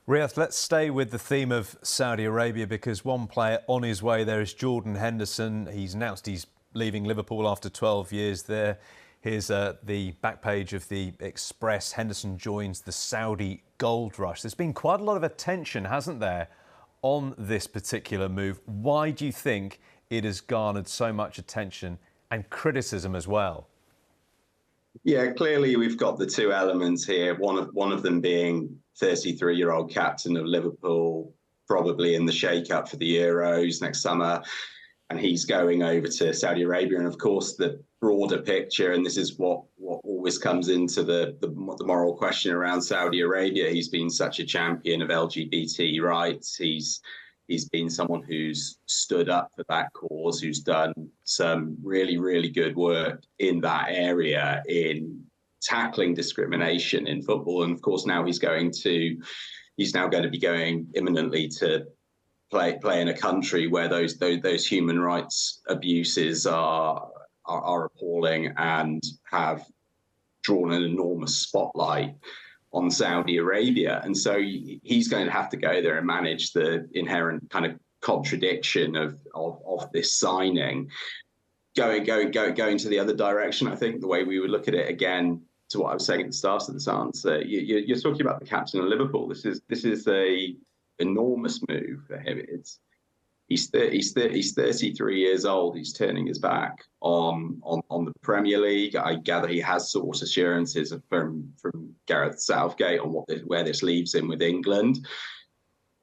Riath, let's stay with the theme of Saudi Arabia because one player on his way there is Jordan Henderson. He's announced he's leaving Liverpool after 12 years there. Here's the back page of the Express. Henderson joins the Saudi gold rush. There's been quite a lot of attention, hasn't there, on this particular move. Why do you think it has garnered so much attention and criticism as well? Yeah, clearly we've got the two elements here. One of them being 33-year-old captain of Liverpool, probably in the shake-up for the Euros next summer, and he's going over to Saudi Arabia. And of course, the broader picture, and this is what always comes into the moral question around Saudi Arabia. He's been such a champion of LGBT rights. He's been someone who's stood up for that cause, who's done some really, really good work in that area in tackling discrimination in football. And of course, now he's now going to be going imminently to play in a country where those human rights abuses are appalling and have drawn an enormous spotlight on Saudi Arabia. And so he's going to have to go there and manage the inherent kind of contradiction of this signing. Going to the other direction, I think the way we would look at it, again, to what I was saying at the start of this answer, you're talking about the captain of Liverpool. This is a enormous move for him. He's 33 years old. He's turning his back on the Premier League. I gather he has sought assurances from Gareth Southgate on where this leaves him with England.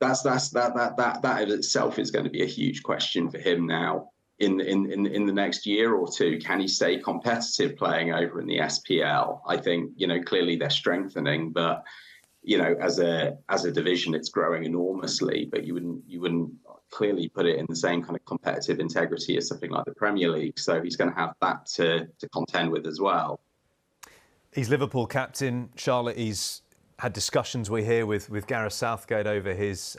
That in itself is going to be a huge question for him now in the next year or two. Can he stay competitive playing over in the SPL? I think clearly they're strengthening, but as a division, it's growing enormously. But you wouldn't clearly put it in the same kind of competitive integrity as something like the Premier League. So he's going to have that to contend with as well. He's Liverpool captain. Charlotte, he's had discussions, we hear, with Gareth Southgate over his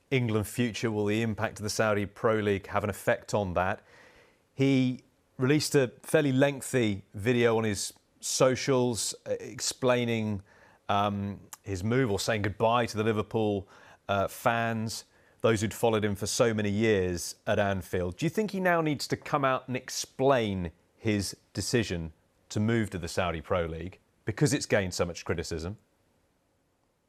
England future. Will the impact of the Saudi Pro League have an effect on that? He released a fairly lengthy video on his socials explaining his move, or saying goodbye to the Liverpool fans, those who'd followed him for so many years at Anfield. Do you think he now needs to come out and explain his decision to move to the Saudi Pro League because it's gained so much criticism?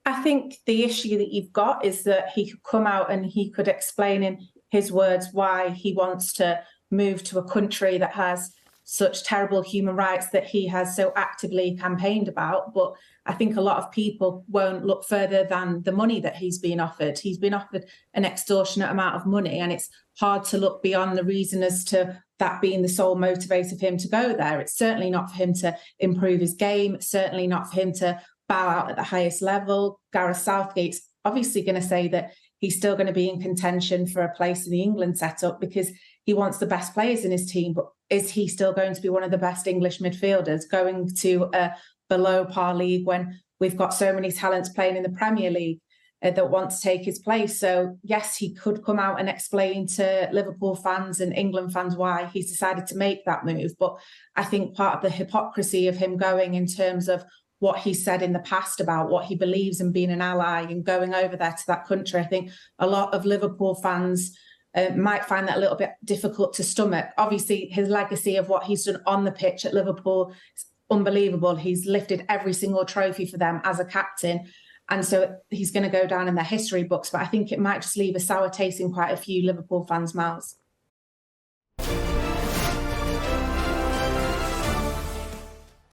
I think the issue that you've got is that he could come out and he could explain in his words why he wants to move to a country that has such terrible human rights that he has so actively campaigned about. But I think a lot of people won't look further than the money that he's been offered. He's been offered an extortionate amount of money, and it's hard to look beyond the reason as to that being the sole motivator for him to go there. It's certainly not for him to improve his game, certainly not for him to bow out at the highest level. Gareth Southgate's obviously going to say that he's still going to be in contention for a place in the England setup because he wants the best players in his team. But is he still going to be one of the best English midfielders going to a below par league when we've got so many talents playing in the Premier League that want to take his place? So yes, he could come out and explain to Liverpool fans and England fans why he's decided to make that move. But I think part of the hypocrisy of him going in terms of what he said in the past about what he believes in being an ally and going over there to that country, I think a lot of Liverpool fans might find that a little bit difficult to stomach. Obviously, his legacy of what he's done on the pitch at Liverpool is unbelievable. He's lifted every single trophy for them as a captain. And so he's going to go down in their history books. But I think it might just leave a sour taste in quite a few Liverpool fans' mouths.